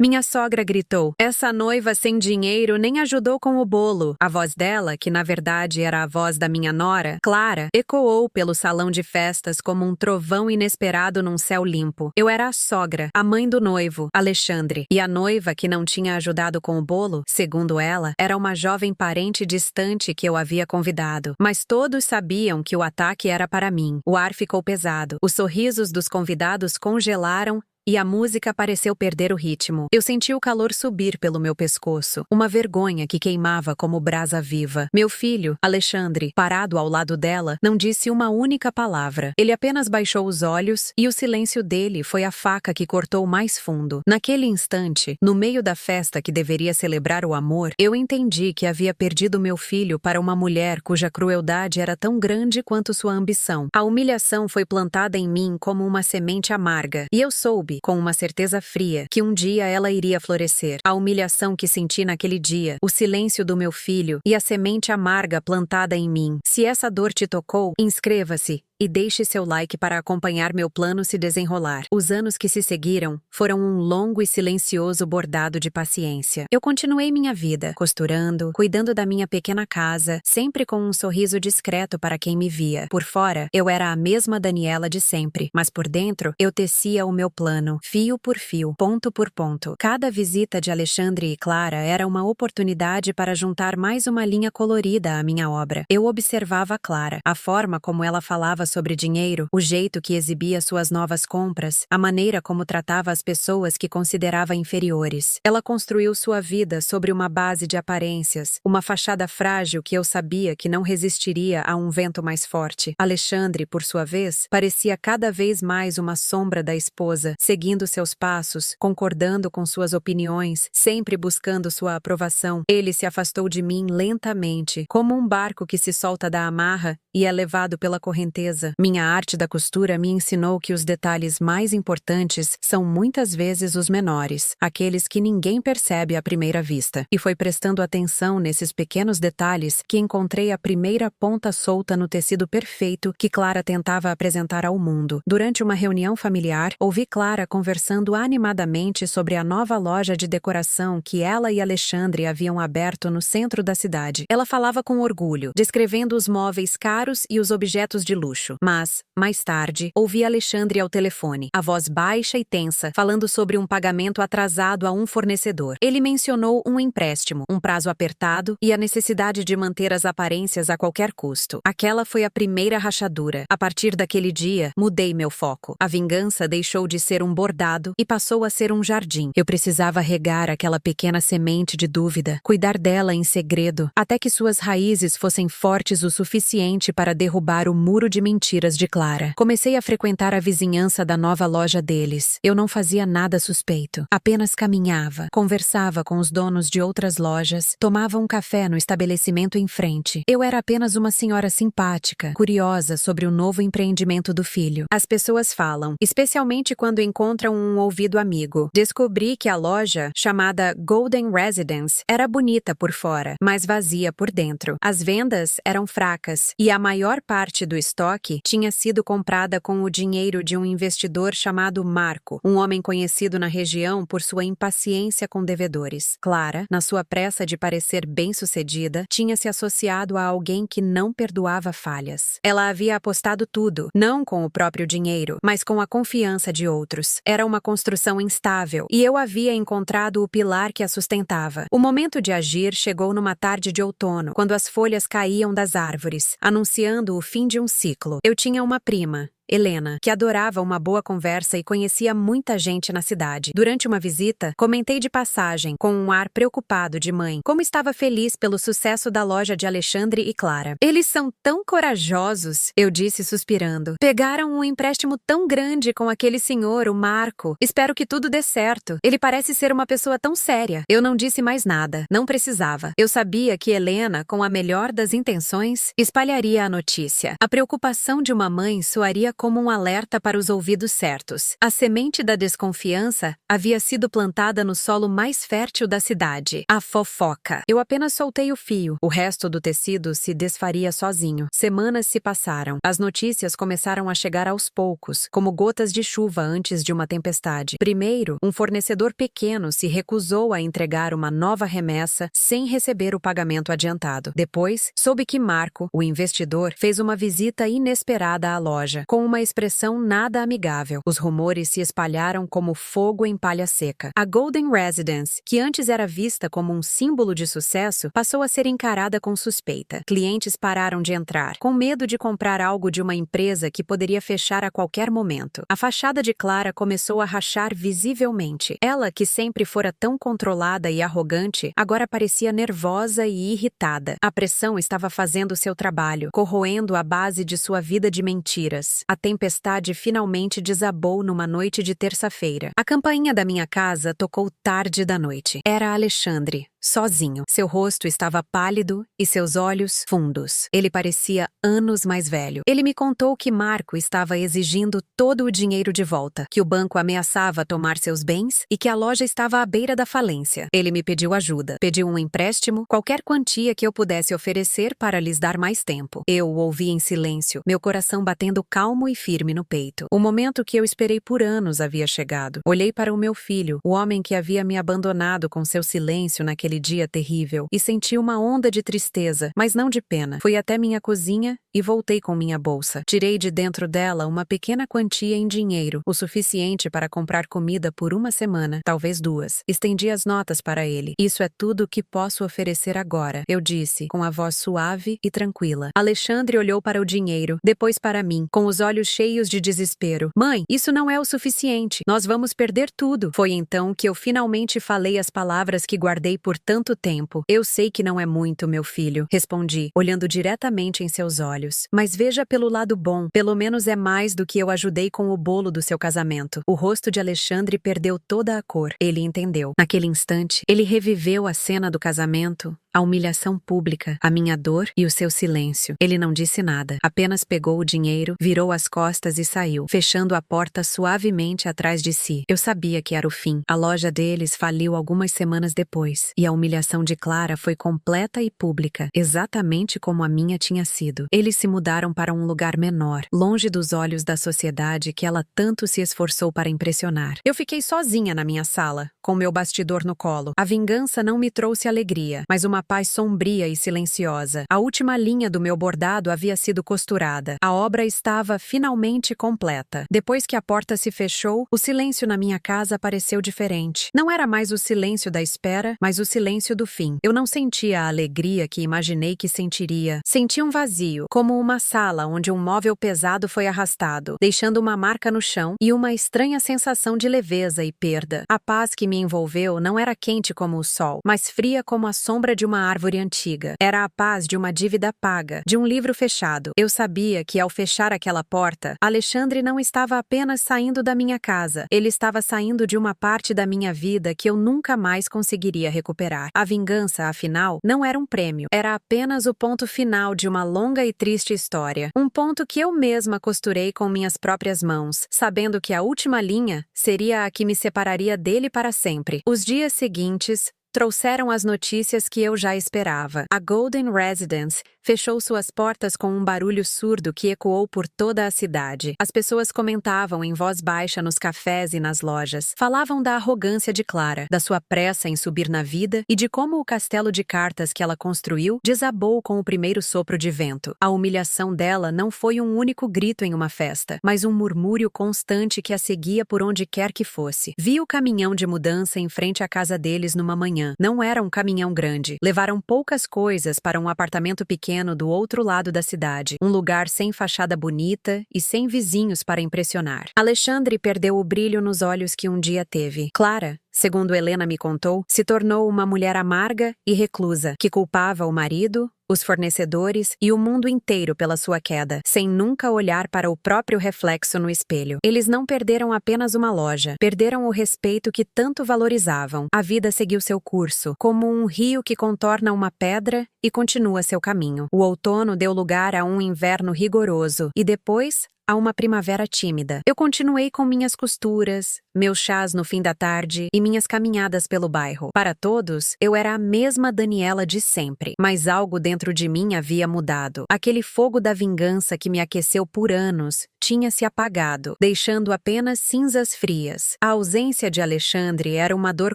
Minha sogra gritou. Essa noiva sem dinheiro nem ajudou com o bolo. A voz dela, que na verdade era a voz da minha nora, Clara, ecoou pelo salão de festas como um trovão inesperado num céu limpo. Eu era a sogra, a mãe do noivo, Alexandre, e a noiva que não tinha ajudado com o bolo, segundo ela, era uma jovem parente distante que eu havia convidado. Mas todos sabiam que o ataque era para mim. O ar ficou pesado. Os sorrisos dos convidados congelaram e a música pareceu perder o ritmo. Eu senti o calor subir pelo meu pescoço, uma vergonha que queimava como brasa viva. Meu filho, Alexandre, parado ao lado dela, não disse uma única palavra. Ele apenas baixou os olhos e o silêncio dele foi a faca que cortou mais fundo. Naquele instante, no meio da festa que deveria celebrar o amor, eu entendi que havia perdido meu filho para uma mulher cuja crueldade era tão grande quanto sua ambição. A humilhação foi plantada em mim como uma semente amarga, e eu soube, com uma certeza fria, que um dia ela iria florescer. A humilhação que senti naquele dia, o silêncio do meu filho e a semente amarga plantada em mim. Se essa dor te tocou, inscreva-se e deixe seu like para acompanhar meu plano se desenrolar. Os anos que se seguiram foram um longo e silencioso bordado de paciência. Eu continuei minha vida, costurando, cuidando da minha pequena casa, sempre com um sorriso discreto para quem me via. Por fora, eu era a mesma Daniela de sempre, mas por dentro, eu tecia o meu plano, fio por fio, ponto por ponto. Cada visita de Alexandre e Clara era uma oportunidade para juntar mais uma linha colorida à minha obra. Eu observava Clara, a forma como ela falava sobre dinheiro, o jeito que exibia suas novas compras, a maneira como tratava as pessoas que considerava inferiores. Ela construiu sua vida sobre uma base de aparências, uma fachada frágil que eu sabia que não resistiria a um vento mais forte. Alexandre, por sua vez, parecia cada vez mais uma sombra da esposa, seguindo seus passos, concordando com suas opiniões, sempre buscando sua aprovação. Ele se afastou de mim lentamente, como um barco que se solta da amarra e é levado pela correnteza. Minha arte da costura me ensinou que os detalhes mais importantes são muitas vezes os menores, aqueles que ninguém percebe à primeira vista. E foi prestando atenção nesses pequenos detalhes que encontrei a primeira ponta solta no tecido perfeito que Clara tentava apresentar ao mundo. Durante uma reunião familiar, ouvi Clara conversando animadamente sobre a nova loja de decoração que ela e Alexandre haviam aberto no centro da cidade. Ela falava com orgulho, descrevendo os móveis caros e os objetos de luxo. Mas, mais tarde, ouvi Alexandre ao telefone, a voz baixa e tensa, falando sobre um pagamento atrasado a um fornecedor. Ele mencionou um empréstimo, um prazo apertado e a necessidade de manter as aparências a qualquer custo. Aquela foi a primeira rachadura. A partir daquele dia, mudei meu foco. A vingança deixou de ser um bordado e passou a ser um jardim. Eu precisava regar aquela pequena semente de dúvida, cuidar dela em segredo, até que suas raízes fossem fortes o suficiente para derrubar o muro de mentiras de Clara. Comecei a frequentar a vizinhança da nova loja deles. Eu não fazia nada suspeito. Apenas caminhava, conversava com os donos de outras lojas, tomava um café no estabelecimento em frente. Eu era apenas uma senhora simpática, curiosa sobre o novo empreendimento do filho. As pessoas falam, especialmente quando encontram um ouvido amigo. Descobri que a loja, chamada Golden Residence, era bonita por fora, mas vazia por dentro. As vendas eram fracas e a maior parte do estoque tinha sido comprada com o dinheiro de um investidor chamado Marco, um homem conhecido na região por sua impaciência com devedores. Clara, na sua pressa de parecer bem-sucedida, tinha se associado a alguém que não perdoava falhas. Ela havia apostado tudo, não com o próprio dinheiro, mas com a confiança de outros. Era uma construção instável, e eu havia encontrado o pilar que a sustentava. O momento de agir chegou numa tarde de outono, quando as folhas caíam das árvores, anunciando o fim de um ciclo. Eu tinha uma prima, Helena, que adorava uma boa conversa e conhecia muita gente na cidade. Durante uma visita, comentei de passagem, com um ar preocupado de mãe, como estava feliz pelo sucesso da loja de Alexandre e Clara. Eles são tão corajosos, eu disse suspirando. Pegaram um empréstimo tão grande com aquele senhor, o Marco. Espero que tudo dê certo. Ele parece ser uma pessoa tão séria. Eu não disse mais nada. Não precisava. Eu sabia que Helena, com a melhor das intenções, espalharia a notícia. A preocupação de uma mãe soaria como um alerta para os ouvidos certos. A semente da desconfiança havia sido plantada no solo mais fértil da cidade, a fofoca. Eu apenas soltei o fio. O resto do tecido se desfaria sozinho. Semanas se passaram. As notícias começaram a chegar aos poucos, como gotas de chuva antes de uma tempestade. Primeiro, um fornecedor pequeno se recusou a entregar uma nova remessa sem receber o pagamento adiantado. Depois, soube que Marco, o investidor, fez uma visita inesperada à loja, com uma expressão nada amigável. Os rumores se espalharam como fogo em palha seca. A Golden Residence, que antes era vista como um símbolo de sucesso, passou a ser encarada com suspeita. Clientes pararam de entrar, com medo de comprar algo de uma empresa que poderia fechar a qualquer momento. A fachada de Clara começou a rachar visivelmente. Ela, que sempre fora tão controlada e arrogante, agora parecia nervosa e irritada. A pressão estava fazendo seu trabalho, corroendo a base de sua vida de mentiras. A tempestade finalmente desabou numa noite de terça-feira. A campainha da minha casa tocou tarde da noite. Era Alexandre. Sozinho. Seu rosto estava pálido e seus olhos fundos. Ele parecia anos mais velho. Ele me contou que Marco estava exigindo todo o dinheiro de volta, que o banco ameaçava tomar seus bens e que a loja estava à beira da falência. Ele me pediu ajuda, pediu um empréstimo, qualquer quantia que eu pudesse oferecer para lhes dar mais tempo. Eu o ouvi em silêncio, meu coração batendo calmo e firme no peito. O momento que eu esperei por anos havia chegado. Olhei para o meu filho, o homem que havia me abandonado com seu silêncio naquele dia terrível, e senti uma onda de tristeza, mas não de pena. Fui até minha cozinha e voltei com minha bolsa. Tirei de dentro dela uma pequena quantia em dinheiro, o suficiente para comprar comida por uma semana, talvez 2. Estendi as notas para ele. Isso é tudo o que posso oferecer agora, eu disse, com a voz suave e tranquila. Alexandre olhou para o dinheiro, depois para mim, com os olhos cheios de desespero. Mãe, isso não é o suficiente. Nós vamos perder tudo. Foi então que eu finalmente falei as palavras que guardei por tanto tempo. Eu sei que não é muito, meu filho, respondi, olhando diretamente em seus olhos. Mas veja pelo lado bom, pelo menos é mais do que eu ajudei com o bolo do seu casamento. O rosto de Alexandre perdeu toda a cor. Ele entendeu. Naquele instante, ele reviveu a cena do casamento, a humilhação pública, a minha dor e o seu silêncio. Ele não disse nada, apenas pegou o dinheiro, virou as costas e saiu, fechando a porta suavemente atrás de si. Eu sabia que era o fim. A loja deles faliu algumas semanas depois, e a humilhação de Clara foi completa e pública, exatamente como a minha tinha sido. Eles se mudaram para um lugar menor, longe dos olhos da sociedade que ela tanto se esforçou para impressionar. Eu fiquei sozinha na minha sala, com meu bastidor no colo. A vingança não me trouxe alegria, mas uma paz sombria e silenciosa. A última linha do meu bordado havia sido costurada. A obra estava finalmente completa. Depois que a porta se fechou, o silêncio na minha casa pareceu diferente. Não era mais o silêncio da espera, mas o silêncio do fim. Eu não sentia a alegria que imaginei que sentiria. Senti um vazio, como uma sala onde um móvel pesado foi arrastado, deixando uma marca no chão e uma estranha sensação de leveza e perda. A paz que me envolveu não era quente como o sol, mas fria como a sombra de uma árvore antiga. Era a paz de uma dívida paga, de um livro fechado. Eu sabia que, ao fechar aquela porta, Alexandre não estava apenas saindo da minha casa. Ele estava saindo de uma parte da minha vida que eu nunca mais conseguiria recuperar. A vingança, afinal, não era um prêmio. Era apenas o ponto final de uma longa e triste história. Um ponto que eu mesma costurei com minhas próprias mãos, sabendo que a última linha seria a que me separaria dele para sempre. Os dias seguintes trouxeram as notícias que eu já esperava. A Golden Residence fechou suas portas com um barulho surdo que ecoou por toda a cidade. As pessoas comentavam em voz baixa nos cafés e nas lojas. Falavam da arrogância de Clara, da sua pressa em subir na vida e de como o castelo de cartas que ela construiu desabou com o primeiro sopro de vento. A humilhação dela não foi um único grito em uma festa, mas um murmúrio constante que a seguia por onde quer que fosse. Vi o caminhão de mudança em frente à casa deles numa manhã. Não era um caminhão grande. Levaram poucas coisas para um apartamento pequeno do outro lado da cidade. Um lugar sem fachada bonita e sem vizinhos para impressionar. Alexandre perdeu o brilho nos olhos que um dia teve. Clara, segundo Helena me contou, se tornou uma mulher amarga e reclusa, que culpava o marido, os fornecedores e o mundo inteiro pela sua queda, sem nunca olhar para o próprio reflexo no espelho. Eles não perderam apenas uma loja, perderam o respeito que tanto valorizavam. A vida seguiu seu curso, como um rio que contorna uma pedra e continua seu caminho. O outono deu lugar a um inverno rigoroso e depois a uma primavera tímida. Eu continuei com minhas costuras, meus chás no fim da tarde e minhas caminhadas pelo bairro. Para todos, eu era a mesma Daniela de sempre, mas algo dentro de mim havia mudado. Aquele fogo da vingança que me aqueceu por anos tinha se apagado, deixando apenas cinzas frias. A ausência de Alexandre era uma dor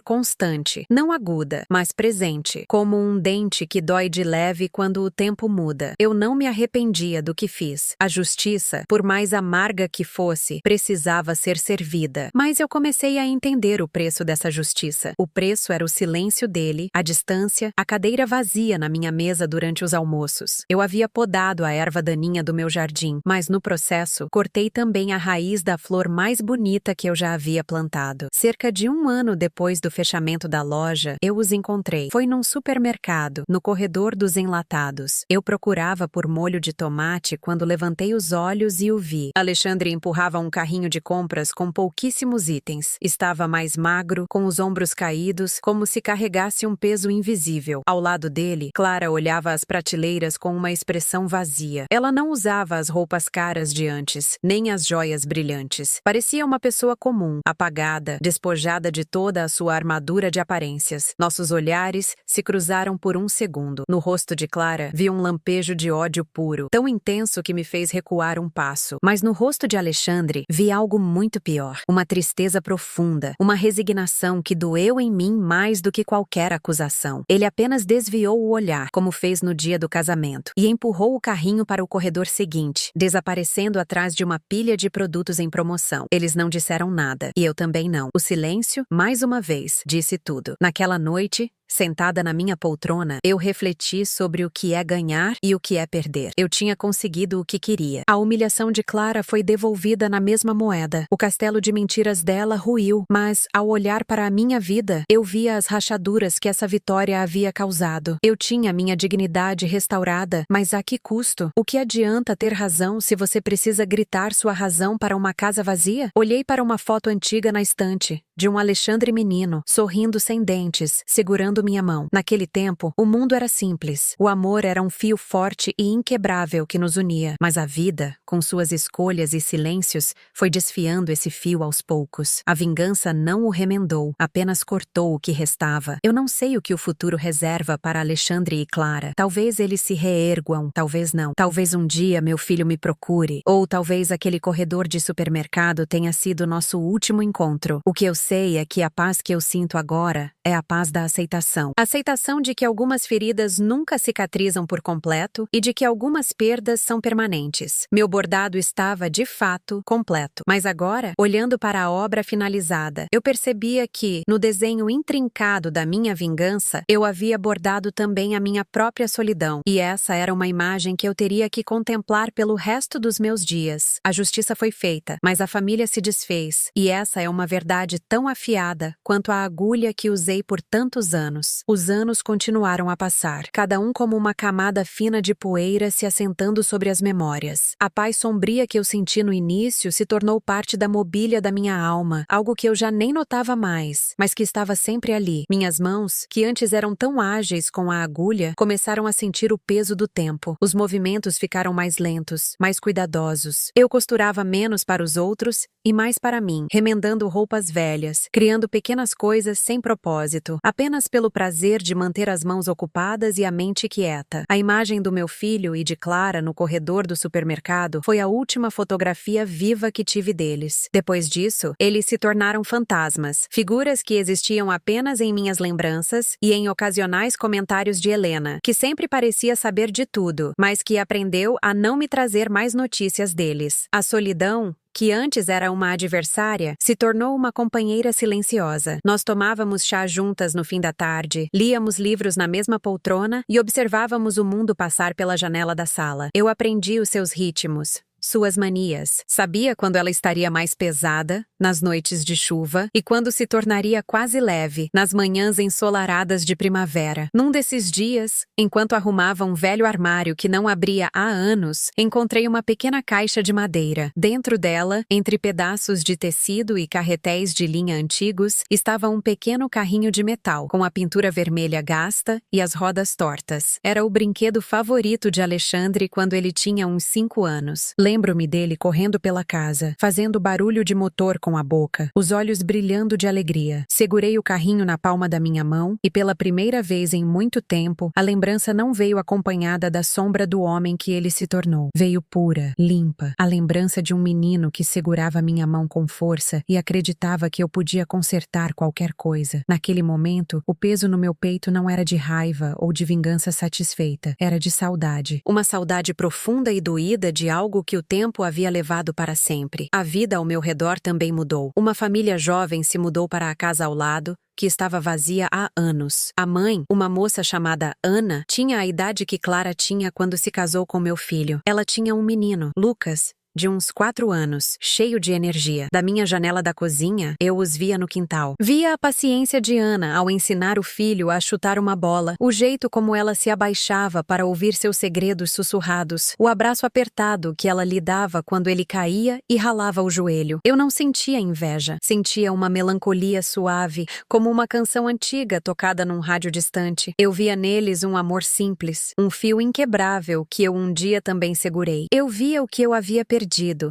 constante, não aguda, mas presente, como um dente que dói de leve quando o tempo muda. Eu não me arrependia do que fiz. A justiça, por mais amarga que fosse, precisava ser servida. Mas eu comecei a entender o preço dessa justiça. O preço era o silêncio dele, a distância, a cadeira vazia na minha mesa durante os almoços. Eu havia podado a erva daninha do meu jardim, mas no processo, cortei também a raiz da flor mais bonita que eu já havia plantado. Cerca de 1 ano depois do fechamento da loja, eu os encontrei. Foi num supermercado, no corredor dos enlatados. Eu procurava por molho de tomate quando levantei os olhos e o vi. Alexandre empurrava um carrinho de compras com pouquíssimos itens. Estava mais magro, com os ombros caídos, como se carregasse um peso invisível. Ao lado dele, Clara olhava as prateleiras com uma expressão vazia. Ela não usava as roupas caras de antes, nem as joias brilhantes. Parecia uma pessoa comum, apagada, despojada de toda a sua armadura de aparências. Nossos olhares se cruzaram por um segundo. No rosto de Clara, vi um lampejo de ódio puro, tão intenso que me fez recuar um passo. Mas no rosto de Alexandre, vi algo muito pior. Uma tristeza profunda, uma resignação que doeu em mim mais do que qualquer acusação. Ele apenas desviou o olhar, como fez no dia do casamento, e empurrou o carrinho para o corredor seguinte, desaparecendo atrás de uma pilha de produtos em promoção. Eles não disseram nada, e eu também não. O silêncio, mais uma vez, disse tudo. Naquela noite, sentada na minha poltrona, eu refleti sobre o que é ganhar e o que é perder. Eu tinha conseguido o que queria. A humilhação de Clara foi devolvida na mesma moeda. O castelo de mentiras dela ruiu, mas, ao olhar para a minha vida, eu via as rachaduras que essa vitória havia causado. Eu tinha minha dignidade restaurada, mas a que custo? O que adianta ter razão se você precisa gritar sua razão para uma casa vazia? Olhei para uma foto antiga na estante, de um Alexandre menino, sorrindo sem dentes, segurando minha mão. Naquele tempo, o mundo era simples. O amor era um fio forte e inquebrável que nos unia. Mas a vida, com suas escolhas e silêncios, foi desfiando esse fio aos poucos. A vingança não o remendou, apenas cortou o que restava. Eu não sei o que o futuro reserva para Alexandre e Clara. Talvez eles se reerguam, talvez não. Talvez um dia meu filho me procure. Ou talvez aquele corredor de supermercado tenha sido nosso último encontro. O que eu sei é que a paz que eu sinto agora é a paz da aceitação. Aceitação de que algumas feridas nunca cicatrizam por completo e de que algumas perdas são permanentes. Meu bordado estava, de fato, completo. Mas agora, olhando para a obra finalizada, eu percebia que, no desenho intrincado da minha vingança, eu havia bordado também a minha própria solidão. E essa era uma imagem que eu teria que contemplar pelo resto dos meus dias. A justiça foi feita, mas a família se desfez. E essa é uma verdade tão afiada quanto a agulha que usei por tantos anos. Os anos continuaram a passar, cada um como uma camada fina de poeira se assentando sobre as memórias. A paz sombria que eu senti no início se tornou parte da mobília da minha alma, algo que eu já nem notava mais, mas que estava sempre ali. Minhas mãos, que antes eram tão ágeis com a agulha, começaram a sentir o peso do tempo. Os movimentos ficaram mais lentos, mais cuidadosos. Eu costurava menos para os outros e mais para mim, remendando roupas velhas, criando pequenas coisas sem propósito, apenas pelo prazer de manter as mãos ocupadas e a mente quieta. A imagem do meu filho e de Clara no corredor do supermercado foi a última fotografia viva que tive deles. Depois disso, eles se tornaram fantasmas, figuras que existiam apenas em minhas lembranças e em ocasionais comentários de Helena, que sempre parecia saber de tudo, mas que aprendeu a não me trazer mais notícias deles. A solidão, que antes era uma adversária, se tornou uma companheira silenciosa. Nós tomávamos chá juntas no fim da tarde, líamos livros na mesma poltrona e observávamos o mundo passar pela janela da sala. Eu aprendi os seus ritmos, suas manias. Sabia quando ela estaria mais pesada, nas noites de chuva, e quando se tornaria quase leve, nas manhãs ensolaradas de primavera. Num desses dias, enquanto arrumava um velho armário que não abria há anos, encontrei uma pequena caixa de madeira. Dentro dela, entre pedaços de tecido e carretéis de linha antigos, estava um pequeno carrinho de metal, com a pintura vermelha gasta e as rodas tortas. Era o brinquedo favorito de Alexandre quando ele tinha uns 5 anos. Lembro-me dele correndo pela casa, fazendo barulho de motor com a boca, os olhos brilhando de alegria. Segurei o carrinho na palma da minha mão e, pela primeira vez em muito tempo, a lembrança não veio acompanhada da sombra do homem que ele se tornou. Veio pura, limpa, a lembrança de um menino que segurava minha mão com força e acreditava que eu podia consertar qualquer coisa. Naquele momento, o peso no meu peito não era de raiva ou de vingança satisfeita, era de saudade. Uma saudade profunda e doída de algo que o tempo havia levado para sempre. A vida ao meu redor também mudou. Uma família jovem se mudou para a casa ao lado, que estava vazia há anos. A mãe, uma moça chamada Ana, tinha a idade que Clara tinha quando se casou com meu filho. Ela tinha um menino, Lucas, de uns 4 anos, cheio de energia. Da minha janela da cozinha, eu os via no quintal. Via a paciência de Ana ao ensinar o filho a chutar uma bola, o jeito como ela se abaixava para ouvir seus segredos sussurrados, o abraço apertado que ela lhe dava quando ele caía e ralava o joelho. Eu não sentia inveja, sentia uma melancolia suave, como uma canção antiga tocada num rádio distante. Eu via neles um amor simples, um fio inquebrável que eu um dia também segurei. Eu via o que eu havia perdido,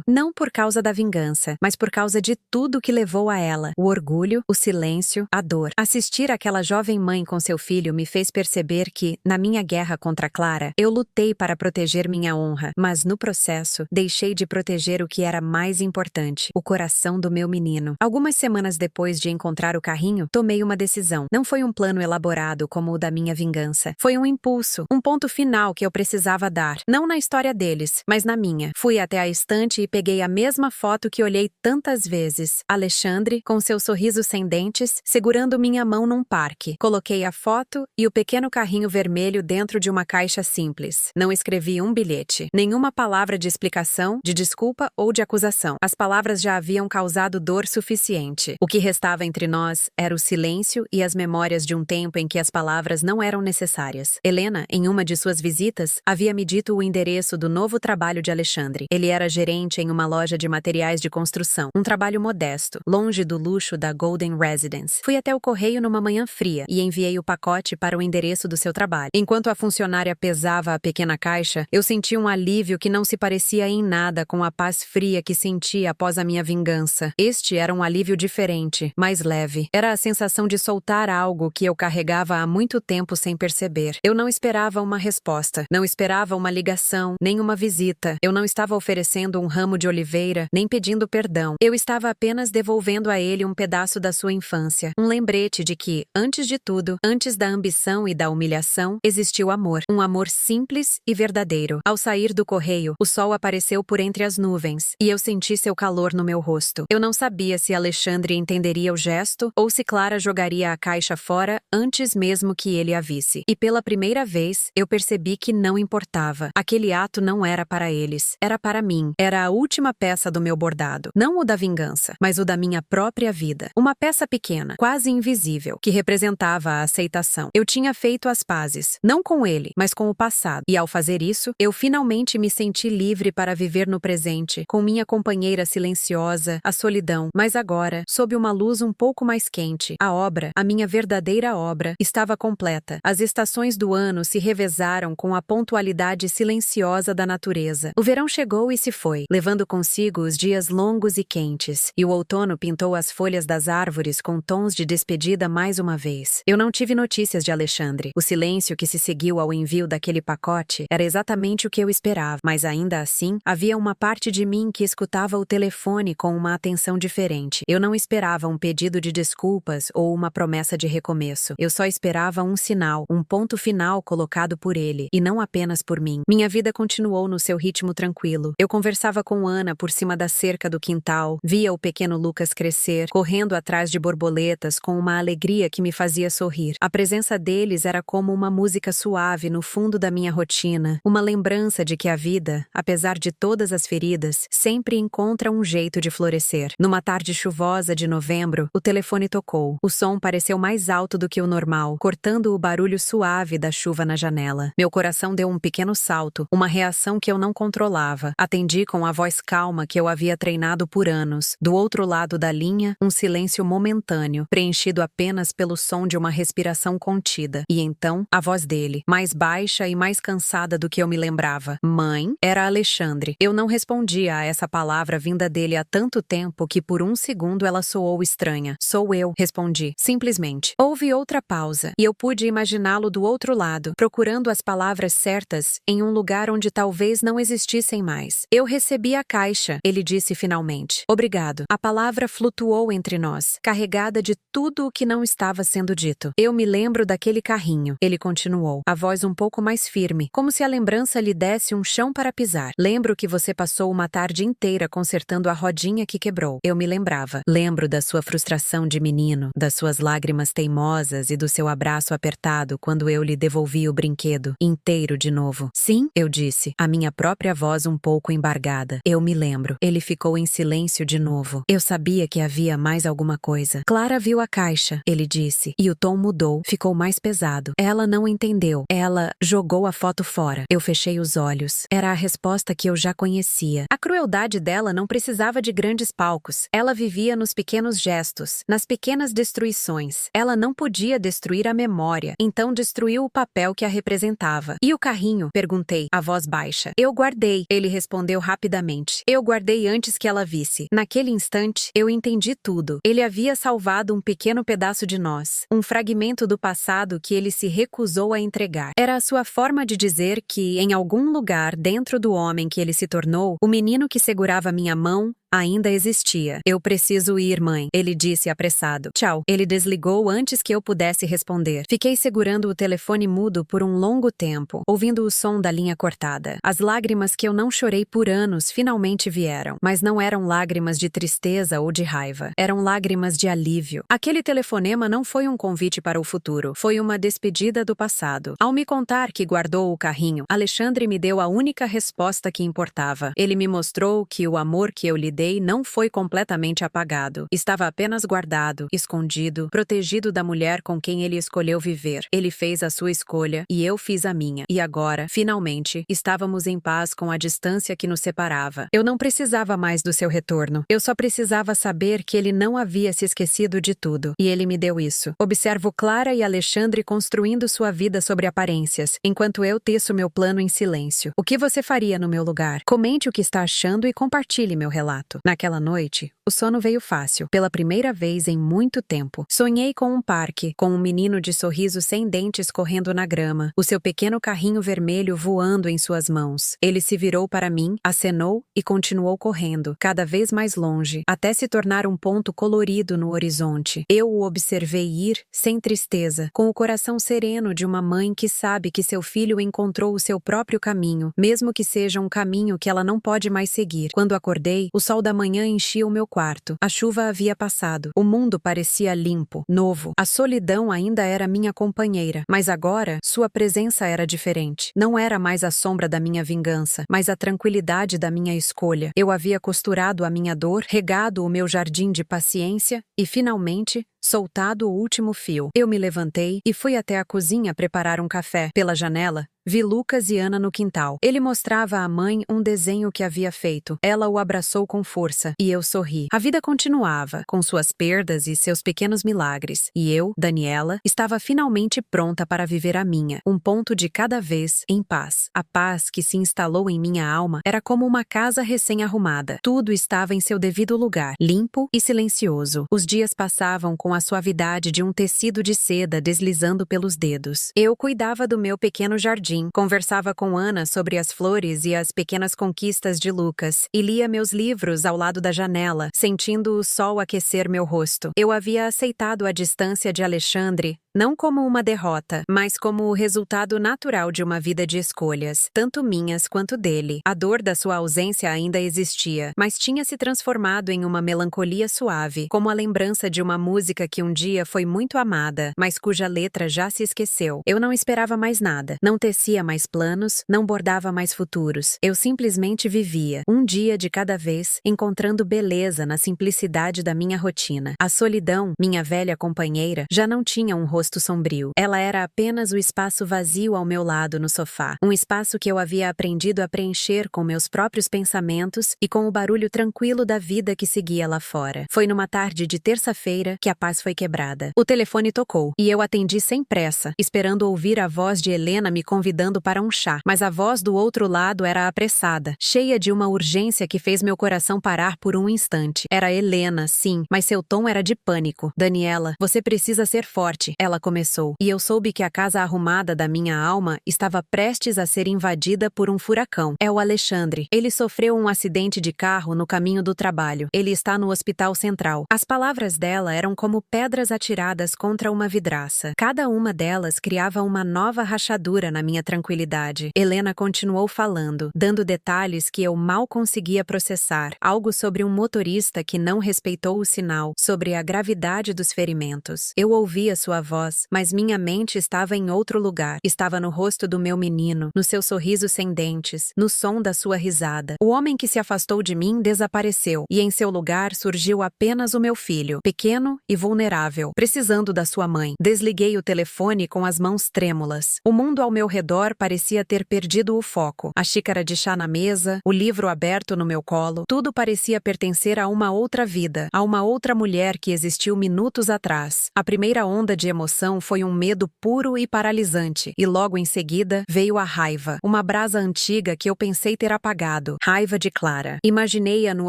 não por causa da vingança, mas por causa de tudo que levou a ela: o orgulho, o silêncio, a dor. Assistir aquela jovem mãe com seu filho me fez perceber que, na minha guerra contra Clara, eu lutei para proteger minha honra, mas no processo, deixei de proteger o que era mais importante: o coração do meu menino. Algumas semanas depois de encontrar o carrinho, tomei uma decisão. Não foi um plano elaborado como o da minha vingança. Foi um impulso, um ponto final que eu precisava dar, não na história deles, mas na minha. Fui até a estante e peguei a mesma foto que olhei tantas vezes. Alexandre, com seu sorriso sem dentes, segurando minha mão num parque. Coloquei a foto e o pequeno carrinho vermelho dentro de uma caixa simples. Não escrevi um bilhete, nenhuma palavra de explicação, de desculpa ou de acusação. As palavras já haviam causado dor suficiente. O que restava entre nós era o silêncio e as memórias de um tempo em que as palavras não eram necessárias. Helena, em uma de suas visitas, havia me dito o endereço do novo trabalho de Alexandre. Ele era gerente em uma loja de materiais de construção. Um trabalho modesto, longe do luxo da Golden Residence. Fui até o correio numa manhã fria e enviei o pacote para o endereço do seu trabalho. Enquanto a funcionária pesava a pequena caixa, eu senti um alívio que não se parecia em nada com a paz fria que senti após a minha vingança. Este era um alívio diferente, mais leve. Era a sensação de soltar algo que eu carregava há muito tempo sem perceber. Eu não esperava uma resposta, não esperava uma ligação, nem uma visita. Eu não estava oferecendo um ramo de oliveira, nem pedindo perdão. Eu estava apenas devolvendo a ele um pedaço da sua infância. Um lembrete de que, antes de tudo, antes da ambição e da humilhação, existiu amor. Um amor simples e verdadeiro. Ao sair do correio, o sol apareceu por entre as nuvens, e eu senti seu calor no meu rosto. Eu não sabia se Alexandre entenderia o gesto, ou se Clara jogaria a caixa fora antes mesmo que ele a visse. E pela primeira vez, eu percebi que não importava. Aquele ato não era para eles. Era para mim. Era a última peça do meu bordado. Não o da vingança, mas o da minha própria vida. Uma peça pequena, quase invisível, que representava a aceitação. Eu tinha feito as pazes, não com ele, mas com o passado. E ao fazer isso, eu finalmente me senti livre para viver no presente, com minha companheira silenciosa, a solidão. Mas agora, sob uma luz um pouco mais quente, a obra, a minha verdadeira obra, estava completa. As estações do ano se revezaram com a pontualidade silenciosa da natureza. O verão chegou e se foi, levando consigo os dias longos e quentes, e o outono pintou as folhas das árvores com tons de despedida mais uma vez. Eu não tive notícias de Alexandre. O silêncio que se seguiu ao envio daquele pacote era exatamente o que eu esperava, mas ainda assim, havia uma parte de mim que escutava o telefone com uma atenção diferente. Eu não esperava um pedido de desculpas ou uma promessa de recomeço. Eu só esperava um sinal, um ponto final colocado por ele, e não apenas por mim. Minha vida continuou no seu ritmo tranquilo. Eu conversava Conversava com Ana por cima da cerca do quintal, via o pequeno Lucas crescer, correndo atrás de borboletas com uma alegria que me fazia sorrir. A presença deles era como uma música suave no fundo da minha rotina, uma lembrança de que a vida, apesar de todas as feridas, sempre encontra um jeito de florescer. Numa tarde chuvosa de novembro, o telefone tocou. O som pareceu mais alto do que o normal, cortando o barulho suave da chuva na janela. Meu coração deu um pequeno salto, uma reação que eu não controlava. Atendi com a voz calma que eu havia treinado por anos. Do outro lado da linha, um silêncio momentâneo, preenchido apenas pelo som de uma respiração contida. E então, a voz dele, mais baixa e mais cansada do que eu me lembrava. Mãe? Era Alexandre. Eu não respondia a essa palavra vinda dele há tanto tempo que por um segundo ela soou estranha. Sou eu, respondi, simplesmente. Houve outra pausa, e eu pude imaginá-lo do outro lado, procurando as palavras certas em um lugar onde talvez não existissem mais. Eu recebi a caixa, ele disse finalmente. Obrigado. A palavra flutuou entre nós, carregada de tudo o que não estava sendo dito. Eu me lembro daquele carrinho, ele continuou, a voz um pouco mais firme, como se a lembrança lhe desse um chão para pisar. Lembro que você passou uma tarde inteira consertando a rodinha que quebrou. Eu me lembrava. Lembro da sua frustração de menino, das suas lágrimas teimosas e do seu abraço apertado quando eu lhe devolvi o brinquedo, inteiro de novo. Sim, eu disse, a minha própria voz um pouco embargada. Eu me lembro. Ele ficou em silêncio de novo. Eu sabia que havia mais alguma coisa. Clara viu a caixa, ele disse, e o tom mudou, ficou mais pesado. Ela não entendeu. Ela jogou a foto fora. Eu fechei os olhos. Era a resposta que eu já conhecia. A crueldade dela não precisava de grandes palcos. Ela vivia nos pequenos gestos, nas pequenas destruições. Ela não podia destruir a memória, então destruiu o papel que a representava. E o carrinho? Perguntei, a voz baixa. Eu guardei, ele respondeu rapidamente. Eu guardei antes que ela visse. Naquele instante, eu entendi tudo. Ele havia salvado um pequeno pedaço de nós, um fragmento do passado que ele se recusou a entregar. Era a sua forma de dizer que, em algum lugar dentro do homem que ele se tornou, o menino que segurava minha mão ainda existia. Eu preciso ir, mãe, ele disse apressado. Tchau. Ele desligou antes que eu pudesse responder. Fiquei segurando o telefone mudo por um longo tempo, ouvindo o som da linha cortada. As lágrimas que eu não chorei por anos finalmente vieram, mas não eram lágrimas de tristeza ou de raiva. Eram lágrimas de alívio. Aquele telefonema não foi um convite para o futuro, foi uma despedida do passado. Ao me contar que guardou o carrinho, Alexandre me deu a única resposta que importava. Ele me mostrou que o amor que eu lhe dei não foi completamente apagado. Estava apenas guardado, escondido, protegido da mulher com quem ele escolheu viver. Ele fez a sua escolha e eu fiz a minha. E agora, finalmente, estávamos em paz com a distância que nos separava. Eu não precisava mais do seu retorno. Eu só precisava saber que ele não havia se esquecido de tudo. E ele me deu isso. Observo Clara e Alexandre construindo sua vida sobre aparências, enquanto eu teço meu plano em silêncio. O que você faria no meu lugar? Comente o que está achando e compartilhe meu relato. Naquela noite, o sono veio fácil, pela primeira vez em muito tempo. Sonhei com um parque, com um menino de sorriso sem dentes correndo na grama, o seu pequeno carrinho vermelho voando em suas mãos. Ele se virou para mim, acenou e continuou correndo, cada vez mais longe, até se tornar um ponto colorido no horizonte. Eu o observei ir, sem tristeza, com o coração sereno de uma mãe que sabe que seu filho encontrou o seu próprio caminho, mesmo que seja um caminho que ela não pode mais seguir. Quando acordei, o sol da manhã enchia o meu quarto. A chuva havia passado. O mundo parecia limpo, novo. A solidão ainda era minha companheira, mas agora sua presença era diferente. Não era mais a sombra da minha vingança, mas a tranquilidade da minha escolha. Eu havia costurado a minha dor, regado o meu jardim de paciência e, finalmente, soltado o último fio. Eu me levantei e fui até a cozinha preparar um café. Pela janela, vi Lucas e Ana no quintal. Ele mostrava à mãe um desenho que havia feito. Ela o abraçou com força e eu sorri. A vida continuava, com suas perdas e seus pequenos milagres. E eu, Daniela, estava finalmente pronta para viver a minha, um ponto de cada vez, em paz. A paz que se instalou em minha alma era como uma casa recém-arrumada. Tudo estava em seu devido lugar, limpo e silencioso. Os dias passavam com a suavidade de um tecido de seda deslizando pelos dedos. Eu cuidava do meu pequeno jardim, conversava com Ana sobre as flores e as pequenas conquistas de Lucas, e lia meus livros ao lado da janela, sentindo o sol aquecer meu rosto. Eu havia aceitado a distância de Alexandre, não como uma derrota, mas como o resultado natural de uma vida de escolhas, tanto minhas quanto dele. A dor da sua ausência ainda existia, mas tinha se transformado em uma melancolia suave, como a lembrança de uma música que um dia foi muito amada, mas cuja letra já se esqueceu. Eu não esperava mais nada, não tecia mais planos, não bordava mais futuros. Eu simplesmente vivia, um dia de cada vez, encontrando beleza na simplicidade da minha rotina. A solidão, minha velha companheira, já não tinha um rosto sombrio. Ela era apenas o espaço vazio ao meu lado no sofá, um espaço que eu havia aprendido a preencher com meus próprios pensamentos e com o barulho tranquilo da vida que seguia lá fora. Foi numa tarde de terça-feira que a paz foi quebrada. O telefone tocou, e eu atendi sem pressa, esperando ouvir a voz de Helena me convidando para um chá, mas a voz do outro lado era apressada, cheia de uma urgência que fez meu coração parar por um instante. Era Helena, sim, mas seu tom era de pânico. Daniela, você precisa ser forte, ela começou, e eu soube que a casa arrumada da minha alma estava prestes a ser invadida por um furacão. É o Alexandre. Ele sofreu um acidente de carro no caminho do trabalho. Ele está no hospital central. As palavras dela eram como pedras atiradas contra uma vidraça. Cada uma delas criava uma nova rachadura na minha tranquilidade. Helena continuou falando, dando detalhes que eu mal conseguia processar. Algo sobre um motorista que não respeitou o sinal, sobre a gravidade dos ferimentos. Eu ouvia sua voz, mas minha mente estava em outro lugar. Estava no rosto do meu menino, no seu sorriso sem dentes, no som da sua risada. O homem que se afastou de mim desapareceu, e em seu lugar surgiu apenas o meu filho, pequeno e vulnerável, precisando da sua mãe. Desliguei o telefone com as mãos trêmulas. O mundo ao meu redor parecia ter perdido o foco. A xícara de chá na mesa, o livro aberto no meu colo, tudo parecia pertencer a uma outra vida, a uma outra mulher que existiu minutos atrás. A primeira onda de emoção foi um medo puro e paralisante, e logo em seguida veio a raiva, uma brasa antiga que eu pensei ter apagado. Raiva de Clara. Imaginei-a no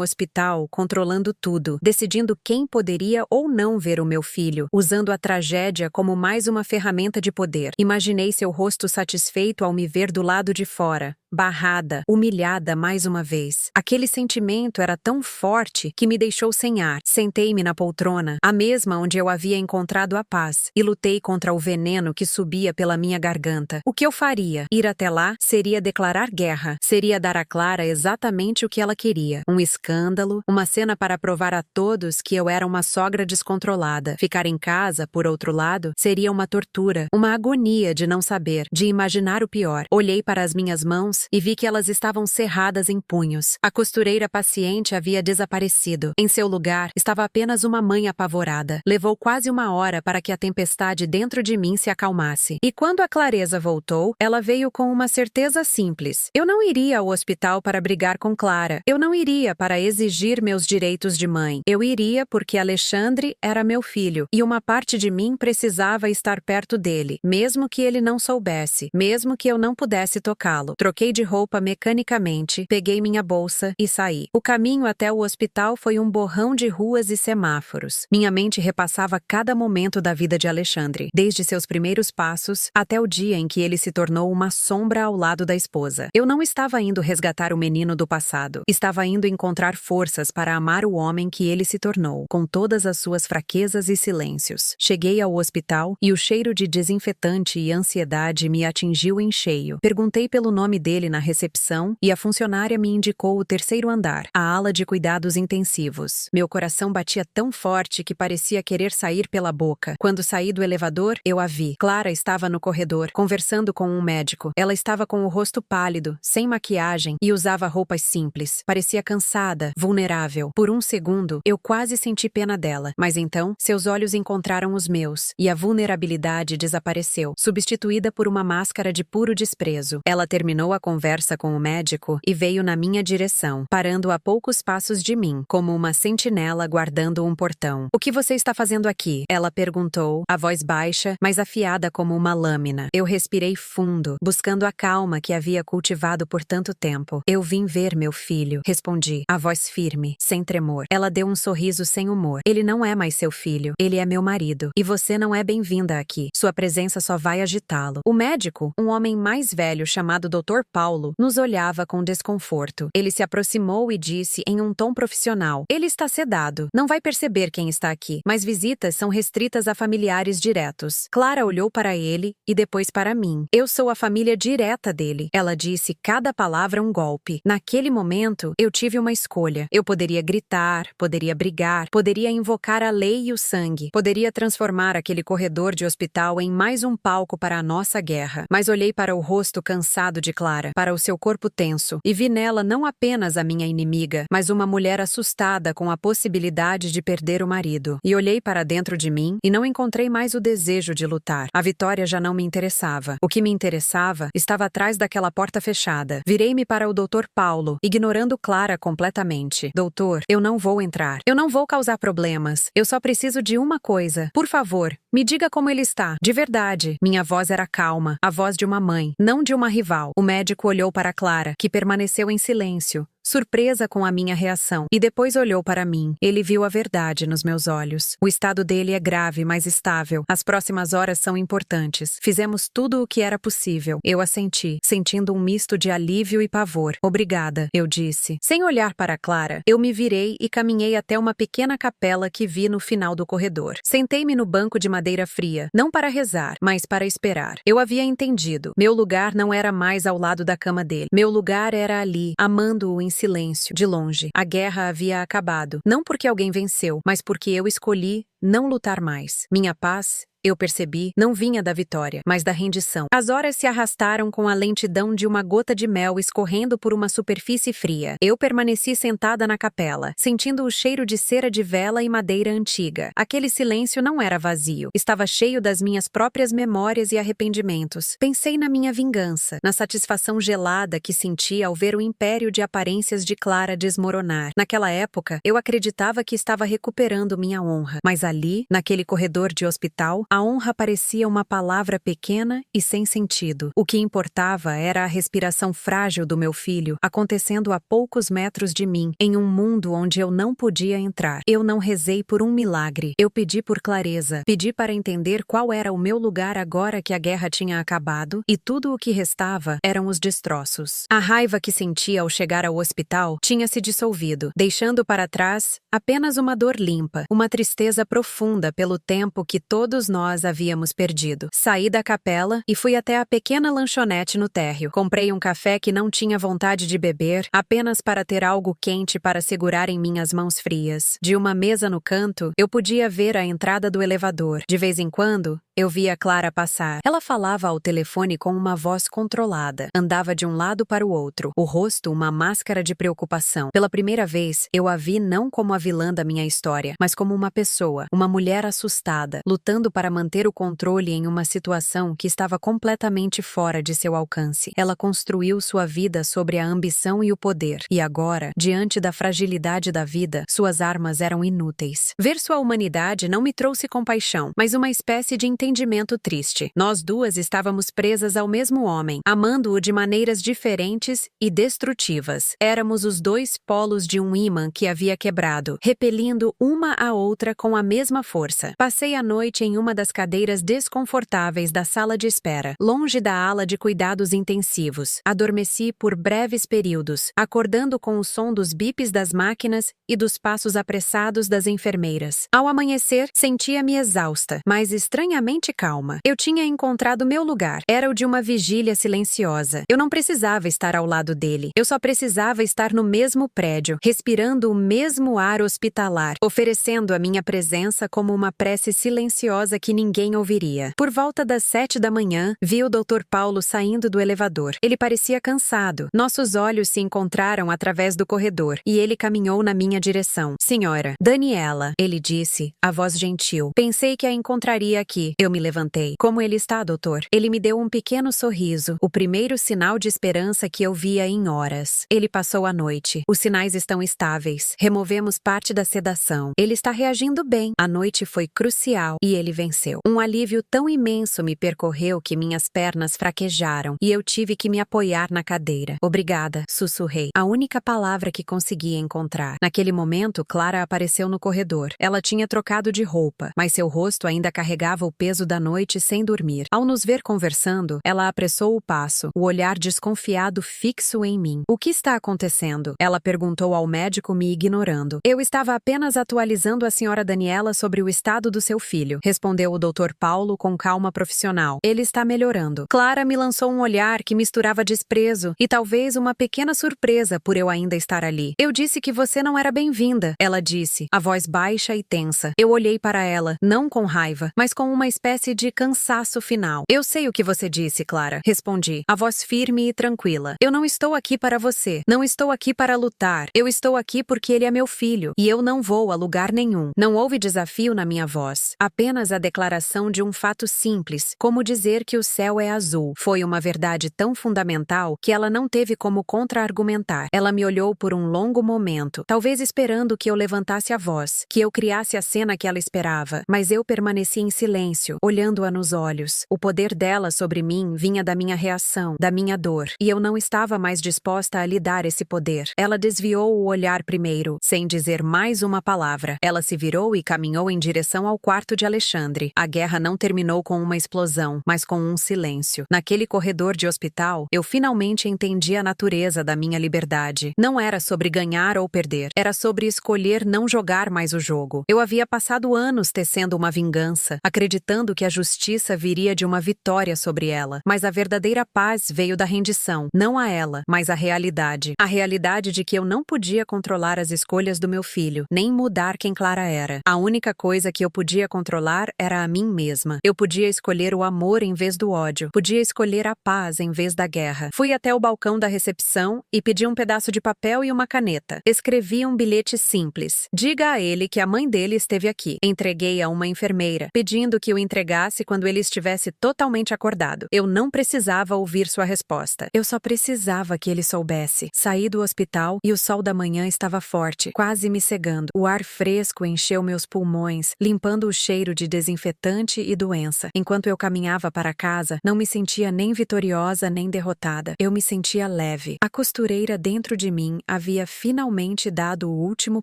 hospital, controlando tudo, decidindo quem poderia ou não ver o meu filho, usando a tragédia como mais uma ferramenta de poder. Imaginei seu rosto satisfeito ao me ver do lado de fora, barrada, humilhada mais uma vez. Aquele sentimento era tão forte que me deixou sem ar. Sentei-me na poltrona, a mesma onde eu havia encontrado a paz, e lutei contra o veneno que subia pela minha garganta. O que eu faria? Ir até lá seria declarar guerra, seria dar a Clara exatamente o que ela queria. Um escândalo, uma cena para provar a todos que eu era uma sogra descontrolada. Ficar em casa, por outro lado, seria uma tortura, uma agonia de não saber, de imaginar o pior. Olhei para as minhas mãos e vi que elas estavam cerradas em punhos. A costureira paciente havia desaparecido. Em seu lugar, estava apenas uma mãe apavorada. Levou quase uma hora para que a tempestade dentro de mim se acalmasse. E quando a clareza voltou, ela veio com uma certeza simples. Eu não iria ao hospital para brigar com Clara. Eu não iria para exigir meus direitos de mãe. Eu iria porque Alexandre era meu filho, e uma parte de mim precisava estar perto dele, mesmo que ele não soubesse, mesmo que eu não pudesse tocá-lo. Troquei de roupa mecanicamente, peguei minha bolsa e saí. O caminho até o hospital foi um borrão de ruas e semáforos. Minha mente repassava cada momento da vida de Alexandre, desde seus primeiros passos até o dia em que ele se tornou uma sombra ao lado da esposa. Eu não estava indo resgatar o menino do passado. Estava indo encontrar forças para amar o homem que ele se tornou, com todas as suas fraquezas e silêncios. Cheguei ao hospital e o cheiro de desinfetante e ansiedade me atingiu em cheio. Perguntei pelo nome dele na recepção e a funcionária me indicou o terceiro andar, a ala de cuidados intensivos. Meu coração batia tão forte que parecia querer sair pela boca. Quando saí do elevador, eu a vi. Clara estava no corredor, conversando com um médico. Ela estava com o rosto pálido, sem maquiagem e usava roupas simples. Parecia cansada, vulnerável. Por um segundo, eu quase senti pena dela, mas então, seus olhos encontraram os meus e a vulnerabilidade desapareceu, substituída por uma máscara de puro desprezo. Ela terminou a conversa com o médico e veio na minha direção, parando a poucos passos de mim, como uma sentinela guardando um portão. "O que você está fazendo aqui?" ela perguntou, a voz baixa, mas afiada como uma lâmina. Eu respirei fundo, buscando a calma que havia cultivado por tanto tempo. "Eu vim ver meu filho", respondi, a voz firme, sem tremor. Ela deu um sorriso sem humor. "Ele não é mais seu filho, ele é meu marido, e você não é bem-vinda aqui. Sua presença só vai agitá-lo." O médico, um homem mais velho chamado Dr. Paulo nos olhava com desconforto. Ele se aproximou e disse em um tom profissional: "Ele está sedado. Não vai perceber quem está aqui, mas visitas são restritas a familiares diretos." Clara olhou para ele e depois para mim. "Eu sou a família direta dele." Ela disse cada palavra um golpe. Naquele momento, eu tive uma escolha. Eu poderia gritar, poderia brigar, poderia invocar a lei e o sangue, poderia transformar aquele corredor de hospital em mais um palco para a nossa guerra. Mas olhei para o rosto cansado de Clara, para o seu corpo tenso, e vi nela não apenas a minha inimiga, mas uma mulher assustada com a possibilidade de perder o marido. E olhei para dentro de mim e não encontrei mais o desejo de lutar. A vitória já não me interessava. O que me interessava estava atrás daquela porta fechada. Virei-me para o Dr. Paulo, ignorando Clara completamente. "Doutor, eu não vou entrar. Eu não vou causar problemas. Eu só preciso de uma coisa. Por favor, me diga como ele está. De verdade." Minha voz era calma, a voz de uma mãe, não de uma rival. O médico olhou para Clara, que permaneceu em silêncio, surpresa com a minha reação, e depois olhou para mim. Ele viu a verdade nos meus olhos. O estado dele é grave, mas estável. As próximas horas são importantes. Fizemos tudo o que era possível. Eu assenti, sentindo um misto de alívio e pavor. "Obrigada", eu disse. Sem olhar para Clara, eu me virei e caminhei até uma pequena capela que vi no final do corredor. Sentei-me no banco de madeira fria, não para rezar, mas para esperar. Eu havia entendido. Meu lugar não era mais ao lado da cama dele. Meu lugar era ali, amando-o em silêncio, de longe. A guerra havia acabado, não porque alguém venceu, mas porque eu escolhi não lutar mais. Minha paz, eu percebi, não vinha da vitória, mas da rendição. As horas se arrastaram com a lentidão de uma gota de mel escorrendo por uma superfície fria. Eu permaneci sentada na capela, sentindo o cheiro de cera de vela e madeira antiga. Aquele silêncio não era vazio. Estava cheio das minhas próprias memórias e arrependimentos. Pensei na minha vingança, na satisfação gelada que senti ao ver o império de aparências de Clara desmoronar. Naquela época, eu acreditava que estava recuperando minha honra, mas ali, naquele corredor de hospital, a honra parecia uma palavra pequena e sem sentido. O que importava era a respiração frágil do meu filho, acontecendo a poucos metros de mim, em um mundo onde eu não podia entrar. Eu não rezei por um milagre. Eu pedi por clareza. Pedi para entender qual era o meu lugar agora que a guerra tinha acabado, e tudo o que restava eram os destroços. A raiva que sentia ao chegar ao hospital tinha se dissolvido, deixando para trás apenas uma dor limpa, uma tristeza profunda pelo tempo que todos nós havíamos perdido. Saí da capela e fui até a pequena lanchonete no térreo. Comprei um café que não tinha vontade de beber, apenas para ter algo quente para segurar em minhas mãos frias. De uma mesa no canto, eu podia ver a entrada do elevador. De vez em quando, eu via Clara passar. Ela falava ao telefone com uma voz controlada. Andava de um lado para o outro, o rosto uma máscara de preocupação. Pela primeira vez, eu a vi não como a vilã da minha história, mas como uma pessoa, uma mulher assustada, lutando para manter o controle em uma situação que estava completamente fora de seu alcance. Ela construiu sua vida sobre a ambição e o poder, e agora, diante da fragilidade da vida, suas armas eram inúteis. Ver sua humanidade não me trouxe compaixão, mas uma espécie de entendimento triste. Nós duas estávamos presas ao mesmo homem, amando-o de maneiras diferentes e destrutivas. Éramos os dois polos de um ímã que havia quebrado, repelindo uma a outra com a mesma força. Passei a noite em uma das cadeiras desconfortáveis da sala de espera, longe da ala de cuidados intensivos. Adormeci por breves períodos, acordando com o som dos bips das máquinas e dos passos apressados das enfermeiras. Ao amanhecer, sentia-me exausta, mas estranhamente calma. Eu tinha encontrado meu lugar. Era o de uma vigília silenciosa. Eu não precisava estar ao lado dele. Eu só precisava estar no mesmo prédio, respirando o mesmo ar hospitalar, oferecendo a minha presença como uma prece silenciosa que ninguém ouviria. Por volta das 7 da manhã, vi o Dr. Paulo saindo do elevador. Ele parecia cansado. Nossos olhos se encontraram através do corredor, e ele caminhou na minha direção. "Senhora, Daniela", ele disse, a voz gentil. "Pensei que a encontraria aqui." Eu me levantei. "Como ele está, doutor?" Ele me deu um pequeno sorriso, o primeiro sinal de esperança que eu via em horas. "Ele passou a noite. Os sinais estão estáveis. Removemos parte da sedação. Ele está reagindo bem. A noite foi crucial e ele venceu." Um alívio tão imenso me percorreu que minhas pernas fraquejaram e eu tive que me apoiar na cadeira. "Obrigada", sussurrei, a única palavra que consegui encontrar. Naquele momento, Clara apareceu no corredor. Ela tinha trocado de roupa, mas seu rosto ainda carregava o peso peso da noite sem dormir. Ao nos ver conversando, ela apressou o passo, o olhar desconfiado fixo em mim. O que está acontecendo? Ela perguntou ao médico, me ignorando. Eu estava apenas atualizando a senhora Daniela sobre o estado do seu filho, respondeu o Dr. Paulo com calma profissional. Ele está melhorando. Clara me lançou um olhar que misturava desprezo e talvez uma pequena surpresa por eu ainda estar ali. Eu disse que você não era bem-vinda, ela disse, a voz baixa e tensa. Eu olhei para ela, não com raiva, mas com uma espécie de cansaço final. Eu sei o que você disse, Clara, respondi, a voz firme e tranquila. Eu não estou aqui para você, não estou aqui para lutar, eu estou aqui porque ele é meu filho, e eu não vou a lugar nenhum. Não houve desafio na minha voz, apenas a declaração de um fato simples, como dizer que o céu é azul. Foi uma verdade tão fundamental que ela não teve como contra-argumentar. Ela me olhou por um longo momento, talvez esperando que eu levantasse a voz, que eu criasse a cena que ela esperava, mas eu permaneci em silêncio, olhando-a nos olhos. O poder dela sobre mim vinha da minha reação, da minha dor, e eu não estava mais disposta a lhe dar esse poder. Ela desviou o olhar primeiro, sem dizer mais uma palavra. Ela se virou e caminhou em direção ao quarto de Alexandre. A guerra não terminou com uma explosão, mas com um silêncio. Naquele corredor de hospital, eu finalmente entendi a natureza da minha liberdade. Não era sobre ganhar ou perder, era sobre escolher não jogar mais o jogo. Eu havia passado anos tecendo uma vingança, acreditando que a justiça viria de uma vitória sobre ela, mas a verdadeira paz veio da rendição, não a ela, mas a realidade. A realidade de que eu não podia controlar as escolhas do meu filho, nem mudar quem Clara era. A única coisa que eu podia controlar era a mim mesma. Eu podia escolher o amor em vez do ódio, podia escolher a paz em vez da guerra. Fui até o balcão da recepção e pedi um pedaço de papel e uma caneta. Escrevi um bilhete simples. Diga a ele que a mãe dele esteve aqui. Entreguei a uma enfermeira, pedindo que o entregasse quando ele estivesse totalmente acordado. Eu não precisava ouvir sua resposta. Eu só precisava que ele soubesse. Saí do hospital e o sol da manhã estava forte, quase me cegando. O ar fresco encheu meus pulmões, limpando o cheiro de desinfetante e doença. Enquanto eu caminhava para casa, não me sentia nem vitoriosa nem derrotada. Eu me sentia leve. A costureira dentro de mim havia finalmente dado o último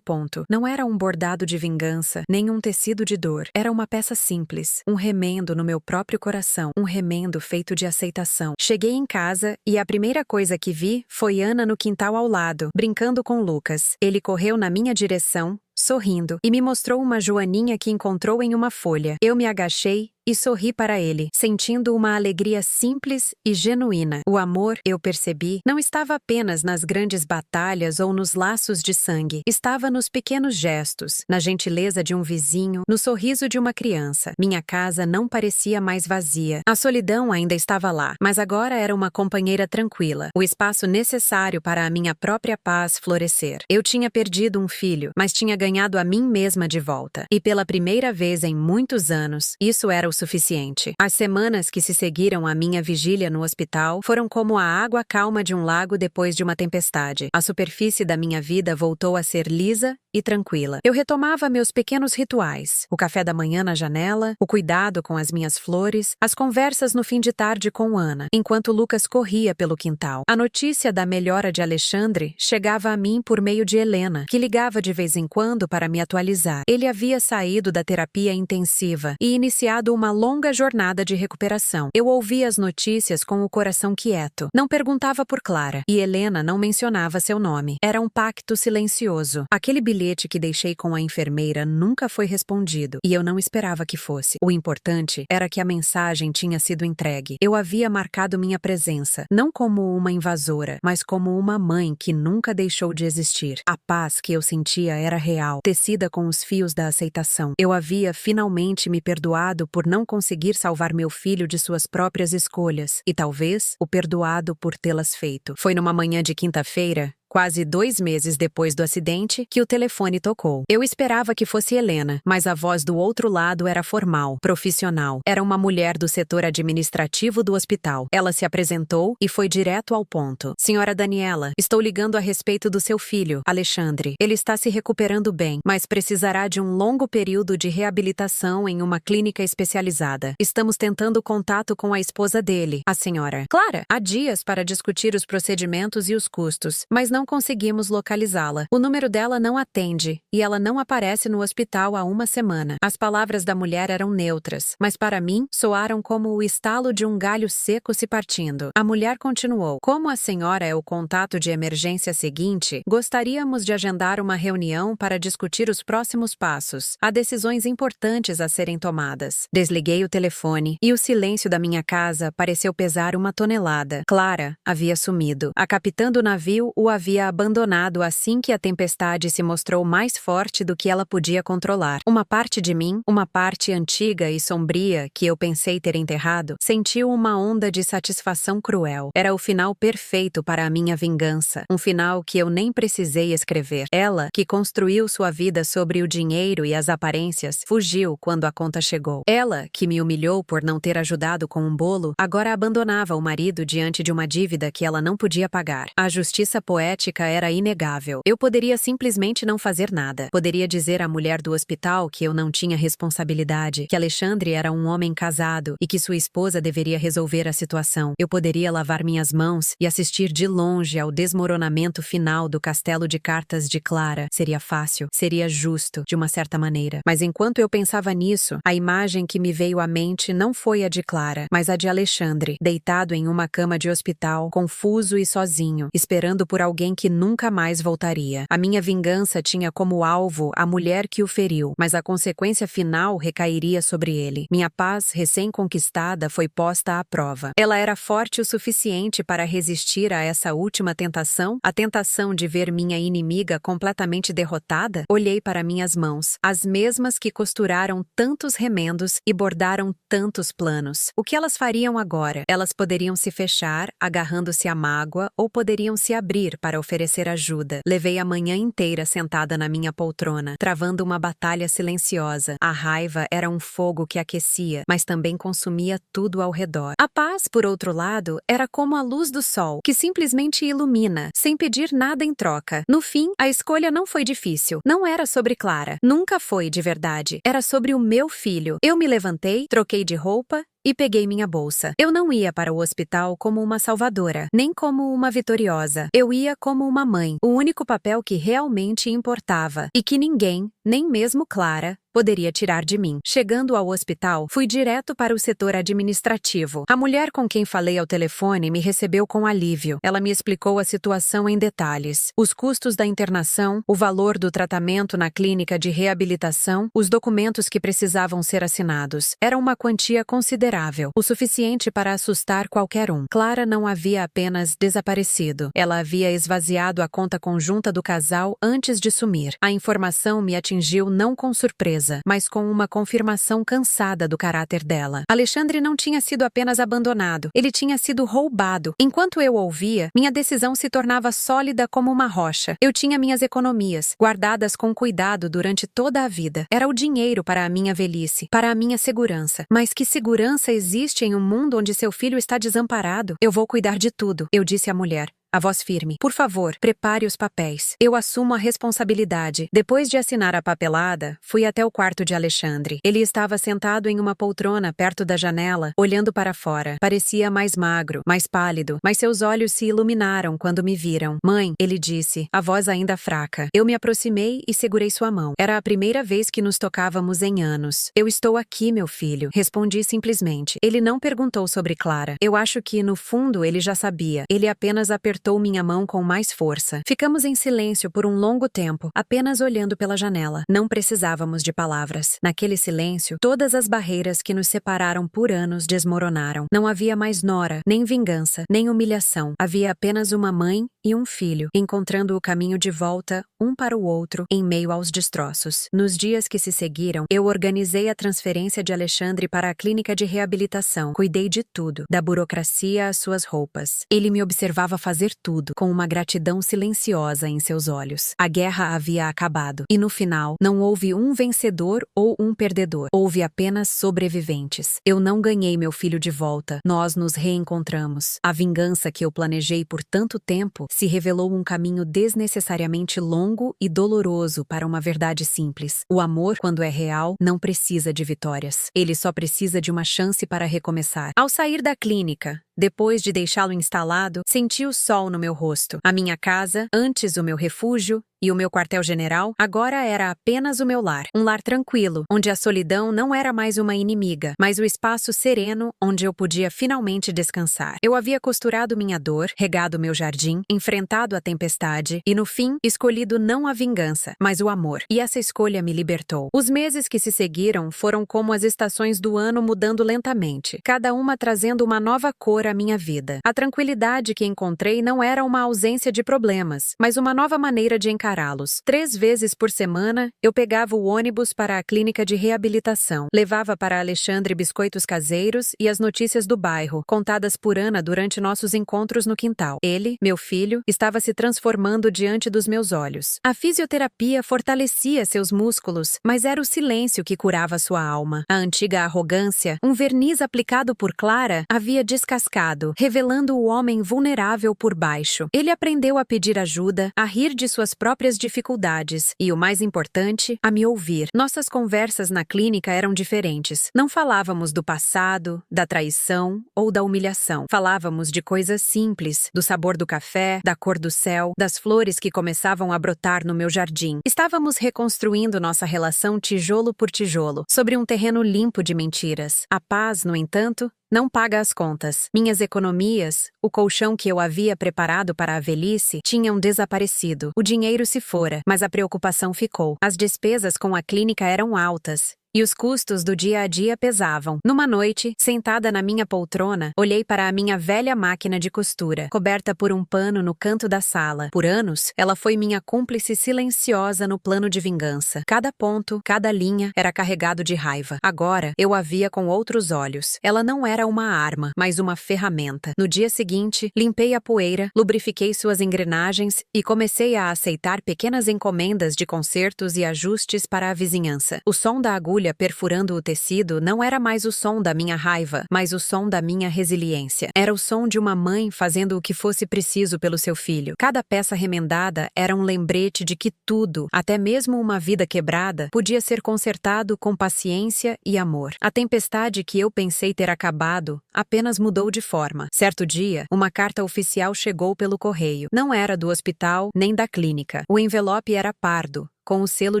ponto. Não era um bordado de vingança, nem um tecido de dor. Era uma peça simples, um remendo no meu próprio coração, um remendo feito de aceitação. Cheguei em casa e a primeira coisa que vi foi Ana no quintal ao lado, brincando com Lucas. Ele correu na minha direção, sorrindo, e me mostrou uma joaninha que encontrou em uma folha. Eu me agachei e sorri para ele, sentindo uma alegria simples e genuína. O amor, eu percebi, não estava apenas nas grandes batalhas ou nos laços de sangue. Estava nos pequenos gestos, na gentileza de um vizinho, no sorriso de uma criança. Minha casa não parecia mais vazia. A solidão ainda estava lá, mas agora era uma companheira tranquila, o espaço necessário para a minha própria paz florescer. Eu tinha perdido um filho, mas tinha ganhado a mim mesma de volta. E pela primeira vez em muitos anos, isso era o suficiente. As semanas que se seguiram à minha vigília no hospital foram como a água calma de um lago depois de uma tempestade. A superfície da minha vida voltou a ser lisa e tranquila. Eu retomava meus pequenos rituais, o café da manhã na janela, o cuidado com as minhas flores, as conversas no fim de tarde com Ana, enquanto Lucas corria pelo quintal. A notícia da melhora de Alexandre chegava a mim por meio de Helena, que ligava de vez em quando para me atualizar. Ele havia saído da terapia intensiva e iniciado uma longa jornada de recuperação. Eu ouvia as notícias com o coração quieto. Não perguntava por Clara, e Helena não mencionava seu nome. Era um pacto silencioso. Aquele bilhete que deixei com a enfermeira nunca foi respondido, e eu não esperava que fosse. O importante era que a mensagem tinha sido entregue. Eu havia marcado minha presença, não como uma invasora, mas como uma mãe que nunca deixou de existir. A paz que eu sentia era real, tecida com os fios da aceitação. Eu havia finalmente me perdoado por não conseguir salvar meu filho de suas próprias escolhas, e talvez o perdoado por tê-las feito. Foi numa manhã de quinta-feira, quase 2 meses depois do acidente, que o telefone tocou. Eu esperava que fosse Helena, mas a voz do outro lado era formal, profissional. Era uma mulher do setor administrativo do hospital. Ela se apresentou e foi direto ao ponto. Senhora Daniela, estou ligando a respeito do seu filho, Alexandre. Ele está se recuperando bem, mas precisará de um longo período de reabilitação em uma clínica especializada. Estamos tentando contato com a esposa dele, a senhora Clara. Há dias para discutir os procedimentos e os custos, mas não não conseguimos localizá-la. O número dela não atende, e ela não aparece no hospital há uma semana. As palavras da mulher eram neutras, mas para mim, soaram como o estalo de um galho seco se partindo. A mulher continuou: como a senhora é o contato de emergência seguinte, gostaríamos de agendar uma reunião para discutir os próximos passos. Há decisões importantes a serem tomadas. Desliguei o telefone, e o silêncio da minha casa pareceu pesar uma tonelada. Clara havia sumido. A capitã do navio o havia abandonado assim que a tempestade se mostrou mais forte do que ela podia controlar. Uma parte de mim, uma parte antiga e sombria que eu pensei ter enterrado, sentiu uma onda de satisfação cruel. Era o final perfeito para a minha vingança. Um final que eu nem precisei escrever. Ela, que construiu sua vida sobre o dinheiro e as aparências, fugiu quando a conta chegou. Ela, que me humilhou por não ter ajudado com um bolo, agora abandonava o marido diante de uma dívida que ela não podia pagar. A justiça poética era inegável. Eu poderia simplesmente não fazer nada. Poderia dizer à mulher do hospital que eu não tinha responsabilidade, que Alexandre era um homem casado e que sua esposa deveria resolver a situação. Eu poderia lavar minhas mãos e assistir de longe ao desmoronamento final do castelo de cartas de Clara. Seria fácil, seria justo, de uma certa maneira. Mas enquanto eu pensava nisso, a imagem que me veio à mente não foi a de Clara, mas a de Alexandre, deitado em uma cama de hospital, confuso e sozinho, esperando por alguém que nunca mais voltaria. A minha vingança tinha como alvo a mulher que o feriu, mas a consequência final recairia sobre ele. Minha paz recém-conquistada foi posta à prova. Ela era forte o suficiente para resistir a essa última tentação, a tentação de ver minha inimiga completamente derrotada? Olhei para minhas mãos, as mesmas que costuraram tantos remendos e bordaram tantos planos. O que elas fariam agora? Elas poderiam se fechar, agarrando-se à mágoa, ou poderiam se abrir para oferecer ajuda. Levei a manhã inteira sentada na minha poltrona, travando uma batalha silenciosa. A raiva era um fogo que aquecia, mas também consumia tudo ao redor. A paz, por outro lado, era como a luz do sol, que simplesmente ilumina, sem pedir nada em troca. No fim, a escolha não foi difícil. Não era sobre Clara. Nunca foi, de verdade. Era sobre o meu filho. Eu me levantei, troquei de roupa e peguei minha bolsa. Eu não ia para o hospital como uma salvadora, nem como uma vitoriosa. Eu ia como uma mãe, o único papel que realmente importava e que ninguém, nem mesmo Clara, poderia tirar de mim. Chegando ao hospital, fui direto para o setor administrativo. A mulher com quem falei ao telefone me recebeu com alívio. Ela me explicou a situação em detalhes. Os custos da internação, o valor do tratamento na clínica de reabilitação, os documentos que precisavam ser assinados. Era uma quantia considerável, o suficiente para assustar qualquer um. Clara não havia apenas desaparecido. Ela havia esvaziado a conta conjunta do casal antes de sumir. A informação me atingiu não com surpresa, mas com uma confirmação cansada do caráter dela. Alexandre não tinha sido apenas abandonado, ele tinha sido roubado. Enquanto eu ouvia, minha decisão se tornava sólida como uma rocha. Eu tinha minhas economias, guardadas com cuidado durante toda a vida. Era o dinheiro para a minha velhice, para a minha segurança. Mas que segurança existe em um mundo onde seu filho está desamparado? Eu vou cuidar de tudo, eu disse à mulher. A voz firme. Por favor, prepare os papéis. Eu assumo a responsabilidade. Depois de assinar a papelada, fui até o quarto de Alexandre. Ele estava sentado em uma poltrona perto da janela, olhando para fora. Parecia mais magro, mais pálido, mas seus olhos se iluminaram quando me viram. Mãe, ele disse, a voz ainda fraca. Eu me aproximei e segurei sua mão. Era a primeira vez que nos tocávamos em anos. Eu estou aqui, meu filho. Respondi simplesmente. Ele não perguntou sobre Clara. Eu acho que, no fundo, ele já sabia. Ele apenas apertou minha mão com mais força. Ficamos em silêncio por um longo tempo, apenas olhando pela janela. Não precisávamos de palavras. Naquele silêncio, todas as barreiras que nos separaram por anos desmoronaram. Não havia mais nora, nem vingança, nem humilhação. Havia apenas uma mãe e um filho, encontrando o caminho de volta, um para o outro, em meio aos destroços. Nos dias que se seguiram, eu organizei a transferência de Alexandre para a clínica de reabilitação. Cuidei de tudo, da burocracia às suas roupas. Ele me observava fazer tudo, com uma gratidão silenciosa em seus olhos. A guerra havia acabado, e no final, não houve um vencedor ou um perdedor. Houve apenas sobreviventes. Eu não ganhei meu filho de volta. Nós nos reencontramos. A vingança que eu planejei por tanto tempo se revelou um caminho desnecessariamente longo e doloroso para uma verdade simples. O amor, quando é real, não precisa de vitórias. Ele só precisa de uma chance para recomeçar. Ao sair da clínica, Depois de deixá-lo instalado, senti o sol no meu rosto. A minha casa, antes o meu refúgio, e o meu quartel-general agora era apenas o meu lar. Um lar tranquilo, onde a solidão não era mais uma inimiga, mas o espaço sereno onde eu podia finalmente descansar. Eu havia costurado minha dor, regado meu jardim, enfrentado a tempestade e, no fim, escolhido não a vingança, mas o amor. E essa escolha me libertou. Os meses que se seguiram foram como as estações do ano mudando lentamente, cada uma trazendo uma nova cor à minha vida. A tranquilidade que encontrei não era uma ausência de problemas, mas uma nova maneira de encará-los. 3 vezes por semana, eu pegava o ônibus para a clínica de reabilitação. Levava para Alexandre biscoitos caseiros e as notícias do bairro, contadas por Ana durante nossos encontros no quintal. Ele, meu filho, estava se transformando diante dos meus olhos. A fisioterapia fortalecia seus músculos, mas era o silêncio que curava sua alma. A antiga arrogância, um verniz aplicado por Clara, havia descascado, revelando o homem vulnerável por baixo. Ele aprendeu a pedir ajuda, a rir de suas próprias dificuldades e, o mais importante, a me ouvir. Nossas conversas na clínica eram diferentes. Não falávamos do passado, da traição ou da humilhação. Falávamos de coisas simples, do sabor do café, da cor do céu, das flores que começavam a brotar no meu jardim. Estávamos reconstruindo nossa relação tijolo por tijolo, sobre um terreno limpo de mentiras. A paz, no entanto, não paga as contas. Minhas economias, o colchão que eu havia preparado para a velhice, tinham desaparecido. O dinheiro se fora, mas a preocupação ficou. As despesas com a clínica eram altas. E os custos do dia a dia pesavam. Numa noite, sentada na minha poltrona, olhei para a minha velha máquina de costura, coberta por um pano no canto da sala. Por anos, ela foi minha cúmplice silenciosa no plano de vingança. Cada ponto, cada linha era carregado de raiva. Agora, eu a via com outros olhos. Ela não era uma arma, mas uma ferramenta. No dia seguinte, limpei a poeira, lubrifiquei suas engrenagens e comecei a aceitar pequenas encomendas de consertos e ajustes para a vizinhança. O som da agulha perfurando o tecido não era mais o som da minha raiva, mas o som da minha resiliência. Era o som de uma mãe fazendo o que fosse preciso pelo seu filho. Cada peça remendada era um lembrete de que tudo, até mesmo uma vida quebrada, podia ser consertado com paciência e amor. A tempestade que eu pensei ter acabado apenas mudou de forma. Certo dia, uma carta oficial chegou pelo correio. Não era do hospital nem da clínica. O envelope era pardo, com o selo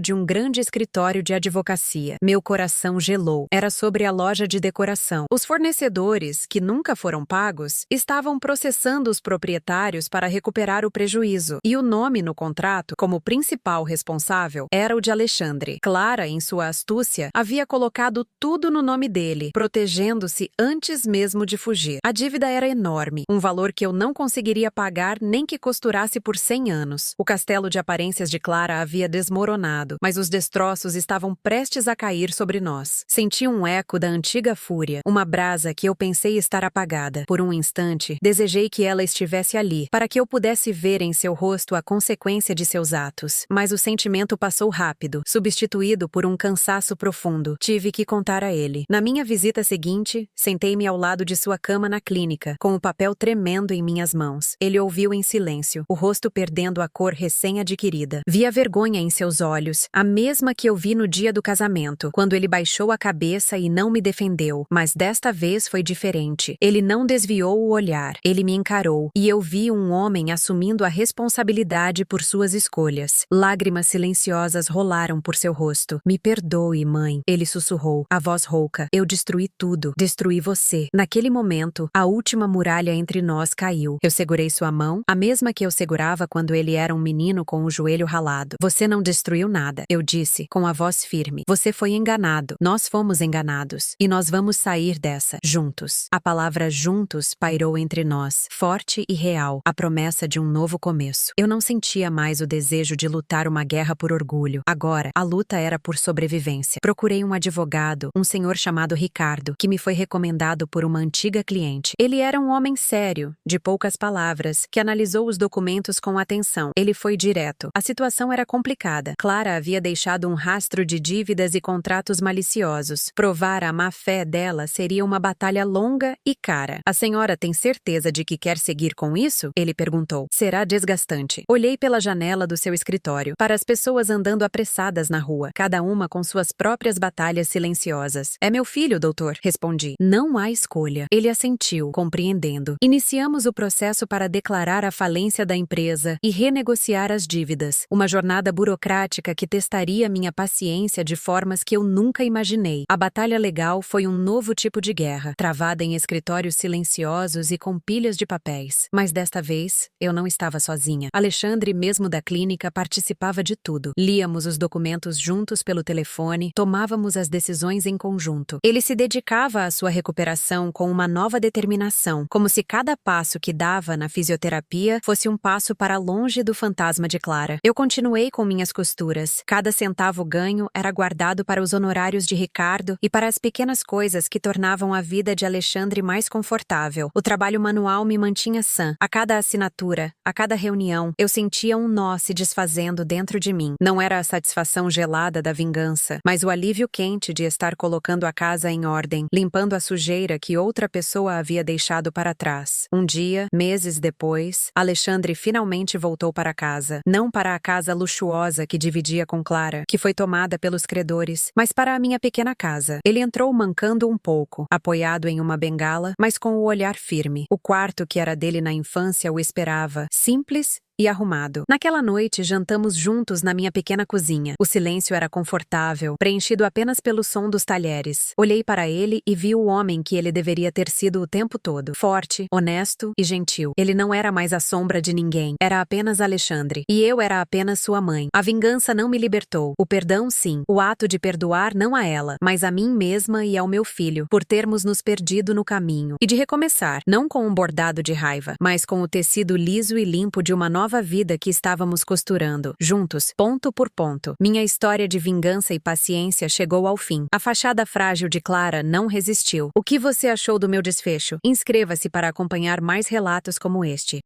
de um grande escritório de advocacia. Meu coração gelou. Era sobre a loja de decoração. Os fornecedores, que nunca foram pagos, estavam processando os proprietários para recuperar o prejuízo. E o nome no contrato, como principal responsável, era o de Alexandre. Clara, em sua astúcia, havia colocado tudo no nome dele, protegendo-se antes mesmo de fugir. A dívida era enorme, um valor que eu não conseguiria pagar nem que costurasse por 100 anos. O castelo de aparências de Clara havia desmoronado, mas os destroços estavam prestes a cair sobre nós. Senti um eco da antiga fúria, uma brasa que eu pensei estar apagada. Por um instante, desejei que ela estivesse ali, para que eu pudesse ver em seu rosto a consequência de seus atos. Mas o sentimento passou rápido, substituído por um cansaço profundo. Tive que contar a ele. Na minha visita seguinte, sentei-me ao lado de sua cama na clínica, com o papel tremendo em minhas mãos. Ele ouviu em silêncio, o rosto perdendo a cor recém-adquirida. Vi a vergonha em seus olhos, a mesma que eu vi no dia do casamento, quando ele baixou a cabeça e não me defendeu. Mas desta vez foi diferente. Ele não desviou o olhar, ele me encarou, e eu vi um homem assumindo a responsabilidade por suas escolhas. Lágrimas silenciosas rolaram por seu rosto. Me perdoe, mãe, ele sussurrou, a voz rouca. Eu destruí tudo, destruí você. Naquele momento, a última muralha entre nós caiu. Eu segurei sua mão, a mesma que eu segurava quando ele era um menino com o joelho ralado. Você não destruiu nada, eu disse, com a voz firme. Você foi enganado. Nós fomos enganados. E nós vamos sair dessa, juntos. A palavra juntos pairou entre nós, forte e real, a promessa de um novo começo. Eu não sentia mais o desejo de lutar uma guerra por orgulho. Agora, a luta era por sobrevivência. Procurei um advogado, um senhor chamado Ricardo, que me foi recomendado por uma antiga cliente. Ele era um homem sério, de poucas palavras, que analisou os documentos com atenção. Ele foi direto. A situação era complicada. desesperada. Clara havia deixado um rastro de dívidas e contratos maliciosos. Provar a má-fé dela seria uma batalha longa e cara. A senhora tem certeza de que quer seguir com isso? Ele perguntou. Será desgastante. Olhei pela janela do seu escritório, para as pessoas andando apressadas na rua, cada uma com suas próprias batalhas silenciosas. É meu filho, doutor, respondi. Não há escolha. Ele assentiu, compreendendo. Iniciamos o processo para declarar a falência da empresa e renegociar as dívidas. Uma jornada burocrática que testaria minha paciência de formas que eu nunca imaginei. A batalha legal foi um novo tipo de guerra, travada em escritórios silenciosos e com pilhas de papéis. Mas desta vez, eu não estava sozinha. Alexandre, mesmo da clínica, participava de tudo. Líamos os documentos juntos pelo telefone, tomávamos as decisões em conjunto. Ele se dedicava à sua recuperação com uma nova determinação, como se cada passo que dava na fisioterapia fosse um passo para longe do fantasma de Clara. Eu continuei com minhas costuras. Cada centavo ganho era guardado para os honorários de Ricardo e para as pequenas coisas que tornavam a vida de Alexandre mais confortável. O trabalho manual me mantinha sã. A cada assinatura, a cada reunião, eu sentia um nó se desfazendo dentro de mim. Não era a satisfação gelada da vingança, mas o alívio quente de estar colocando a casa em ordem, limpando a sujeira que outra pessoa havia deixado para trás. Um dia, meses depois, Alexandre finalmente voltou para casa. Não para a casa luxuosa que dividia com Clara, que foi tomada pelos credores, mas para a minha pequena casa. Ele entrou mancando um pouco, apoiado em uma bengala, mas com o olhar firme. O quarto que era dele na infância o esperava, simples e arrumado. Naquela noite, jantamos juntos na minha pequena cozinha. O silêncio era confortável, preenchido apenas pelo som dos talheres. Olhei para ele e vi o homem que ele deveria ter sido o tempo todo. Forte, honesto e gentil. Ele não era mais a sombra de ninguém. Era apenas Alexandre. E eu era apenas sua mãe. A vingança não me libertou. O perdão, sim. O ato de perdoar não a ela, mas a mim mesma e ao meu filho, por termos nos perdido no caminho. E de recomeçar, não com um bordado de raiva, mas com o tecido liso e limpo de uma nova vida que estávamos costurando, juntos, ponto por ponto. Minha história de vingança e paciência chegou ao fim. A fachada frágil de Clara não resistiu. O que você achou do meu desfecho? Inscreva-se para acompanhar mais relatos como este.